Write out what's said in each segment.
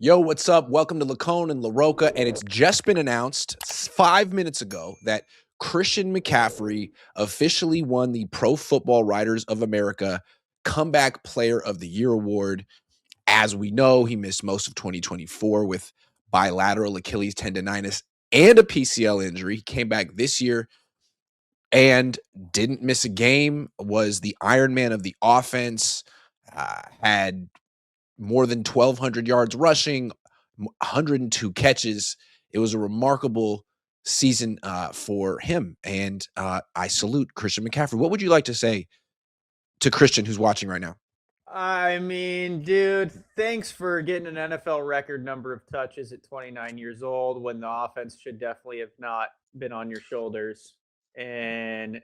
Yo, what's up? Welcome to Cohn and Rocca, and it's just been announced 5 minutes ago that Christian McCaffrey officially won the Pro Football Writers of America Comeback Player of the Year award. As we know, he missed most of 2024 with bilateral Achilles tendonitis and a PCL injury. He came back this year and didn't miss a game, was the Iron Man of the offense, had more than 1,200 yards rushing, 102 catches. It was a remarkable season for him, and I salute Christian McCaffrey. What would you like to say to Christian, who's watching right now? I mean, dude, thanks for getting an NFL record number of touches at 29 years old when the offense should definitely have not been on your shoulders. And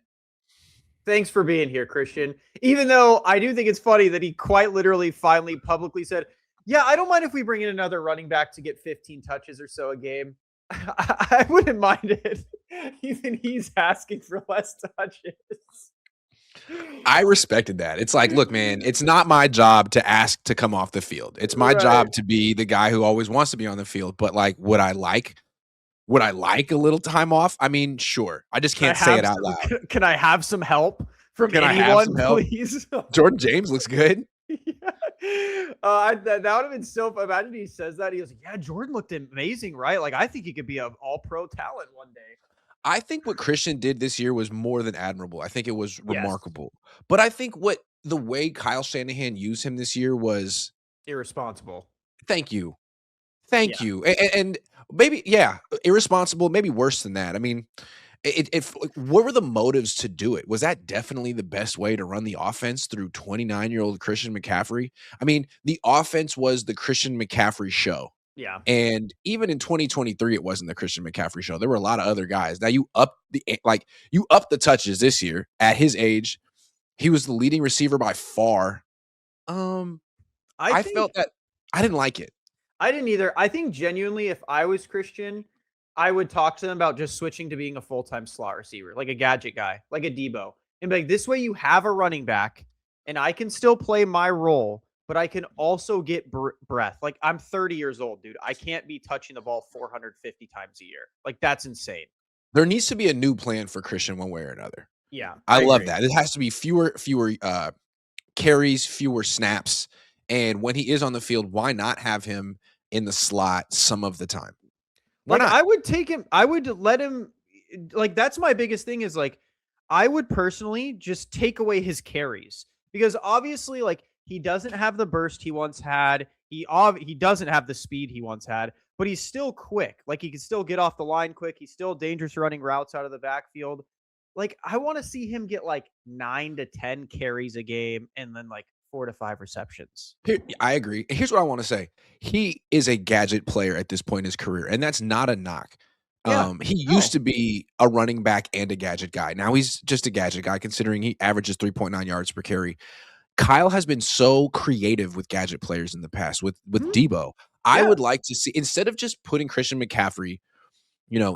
thanks for being here, Christian. Even though I do think it's funny that he quite literally finally publicly said, yeah, I don't mind if we bring in another running back to get 15 touches or so a game. I wouldn't mind it. Even he's asking for less touches. I respected that. It's like, look, man, it's not my job to ask to come off the field. It's my job to be the guy who always wants to be on the field. But like, would I like a little time off? I mean, sure. I just can't say it out loud. Can I have some help from anyone, please? Jordan James looks good. That would have been so fun. Imagine he says that. He goes, yeah, Jordan looked amazing, right? Like, I think he could be an all-pro talent one day. I think what Christian did this year was more than admirable. I think it was remarkable. But I think the way Kyle Shanahan used him this year was irresponsible. Thank you. Thank you. And maybe, irresponsible, maybe worse than that. I mean, what were the motives to do it? Was that definitely the best way to run the offense through 29-year-old Christian McCaffrey? I mean, the offense was the Christian McCaffrey show. Yeah. And even in 2023, it wasn't the Christian McCaffrey show. There were a lot of other guys. Now you up the touches this year at his age. He was the leading receiver by far. I felt that I didn't like it. I didn't either. I think genuinely, if I was Christian, I would talk to them about just switching to being a full-time slot receiver, like a gadget guy, like a Debo. And be like, this way you have a running back and I can still play my role, but I can also get breath. Like, I'm 30 years old, dude. I can't be touching the ball 450 times a year. Like, that's insane. There needs to be a new plan for Christian one way or another. Yeah. I love that. It has to be fewer carries, fewer snaps. And when he is on the field, why not have him in the slot some of the time? Why not? I would take him. I would let him. Like, that's my biggest thing is, like, I would personally just take away his carries because obviously, like, he doesn't have the burst he once had. He doesn't have the speed he once had, but he's still quick. Like, he can still get off the line quick. He's still dangerous running routes out of the backfield. Like, I want to see him get like 9 to 10 carries a game and then like 4 to 5 receptions. I agree. Here's what I want to say. He is a gadget player at this point in his career, and that's not a knock. He used to be a running back and a gadget guy. Now he's just a gadget guy, considering he averages 3.9 yards per carry. Kyle has been so creative with gadget players in the past with Debo. I would like to see, instead of just putting Christian McCaffrey,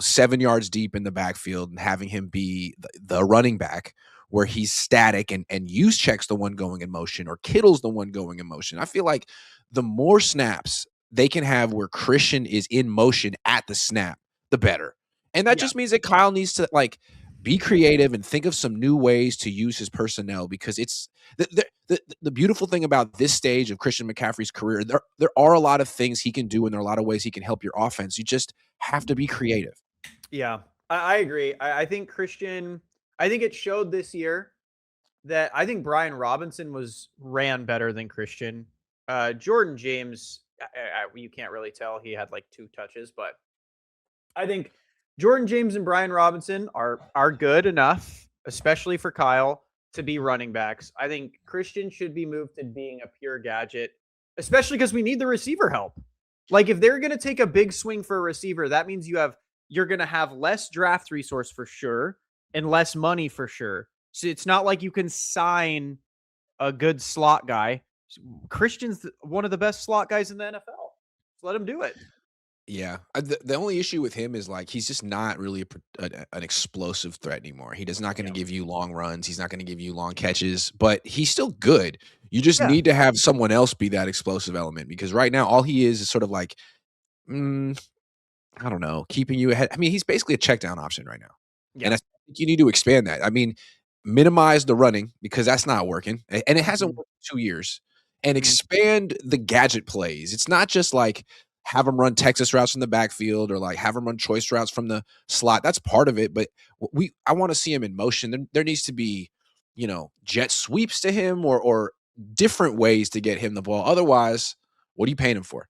7 yards deep in the backfield and having him be the running back where he's static and Juszczyk's the one going in motion or Kittle's the one going in motion. I feel like the more snaps they can have where Christian is in motion at the snap, the better. And that just means that Kyle needs to be creative and think of some new ways to use his personnel, because it's the beautiful thing about this stage of Christian McCaffrey's career. There are a lot of things he can do, and there are a lot of ways he can help your offense. You just have to be creative. Yeah, I agree. I think Christian, I think it showed this year that I think Brian Robinson ran better than Christian. Jordan James, you can't really tell. He had like 2 touches, but I think Jordan James and Brian Robinson are good enough, especially for Kyle, to be running backs. I think Christian should be moved to being a pure gadget, especially because we need the receiver help. Like, if they're going to take a big swing for a receiver, that means you're going to have less draft resource for sure and less money for sure. So it's not like you can sign a good slot guy. Christian's one of the best slot guys in the NFL. So let him do it. Yeah. The only issue with him is, like, he's just not really an explosive threat anymore. He's not going to give you long runs. He's not going to give you long catches, but he's still good. You just Yeah. need to have someone else be that explosive element because right now all he is sort of like, mm, I don't know, keeping you ahead. I mean, he's basically a check down option right now. And Yeah. I think you need to expand that. I mean, minimize the running because that's not working. And it hasn't Mhm. worked in 2 years. And Mhm. expand the gadget plays. It's not just like have him run Texas routes from the backfield or like have him run choice routes from the slot. That's part of it, but I want to see him in motion. There needs to be, jet sweeps to him or different ways to get him the ball. Otherwise, what are you paying him for?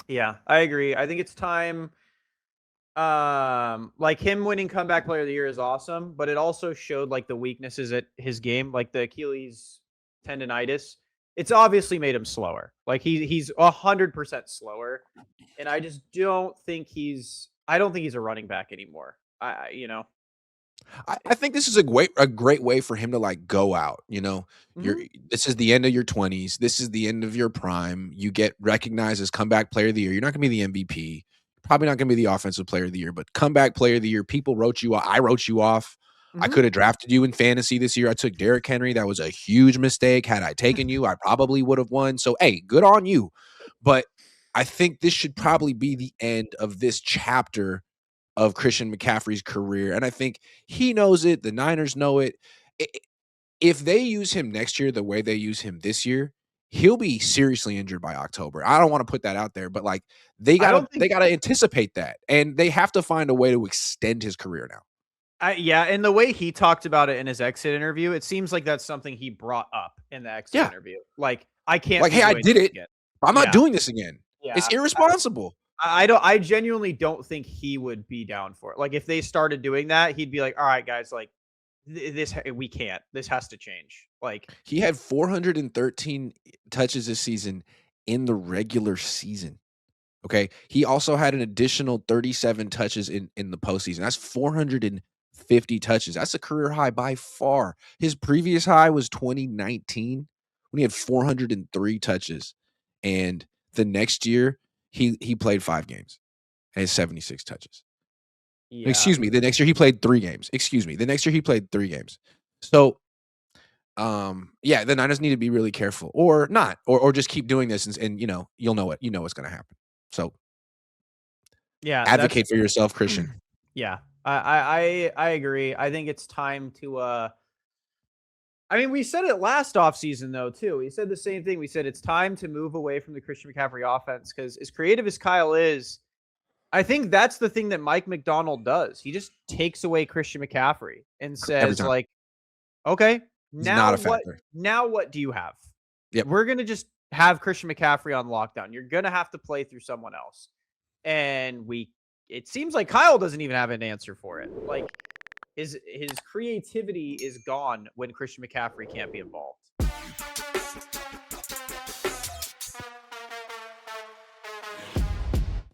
Yeah, I agree. I think it's time. Like him winning comeback player of the year is awesome, but it also showed like the weaknesses at his game, like the Achilles tendonitis. It's obviously made him slower. Like he's 100% slower, and I just don't think he's. I don't think he's a running back anymore. I think this is a great way for him to like go out. You're Mhm. this is the end of your 20s. This is the end of your prime. You get recognized as comeback player of the year. You're not gonna be the MVP. Probably not gonna be the offensive player of the year, but comeback player of the year. People wrote you off. I wrote you off. I Mhm. could have drafted you in fantasy this year. I took Derrick Henry. That was a huge mistake. Had I taken you, I probably would have won. So hey, good on you. But I think this should probably be the end of this chapter of Christian McCaffrey's career, and I think he knows it, the Niners know it. I If they use him next year the way they use him this year, he'll be seriously injured by October. I don't wanna put that out there, but, like, they I gotta don't they think. gotta anticipate that, and they have to find a way to extend his career now. Yeah, and the way he talked about it in his exit interview, it seems like that's something he brought up in the exit Yeah. interview. Like, I can't Like, be "Hey, I doing did this it. again. I'm not Yeah, doing this again. It's yeah. irresponsible." I don't. I genuinely don't think he would be down for it. Like, if they started doing that, he'd be like, "All right, guys, like this, we can't. This has to change." Like, He had 413 touches this season in the regular season. Okay. He also had an additional 37 touches in the postseason. That's 450 touches. That's a career high by far. His previous high was 2019 when he had 403 touches. And the next year, he played 5 games and had 76 touches. yeah, Excuse me. The next year he played 3 games. Excuse me. The next year he played 3 games. So yeah, the Niners need to be really careful or not, or just keep doing this and you'll know what's gonna happen. So yeah. That's advocate for yourself, Christian. yeah. I agree. I think it's time to. I mean, we said it last offseason though too. We said the same thing. We said it's time to move away from the Christian McCaffrey offense because as creative as Kyle is, I think that's the thing that Mike McDonald does. He just takes away Christian McCaffrey and Every says time. like, "Okay, He's now not a what? factor. Now what do you have? Yep. We're gonna just have Christian McCaffrey on lockdown. You're gonna have to play through someone else." And it seems like Kyle doesn't even have an answer for it. Like his creativity is gone when Christian McCaffrey can't be involved.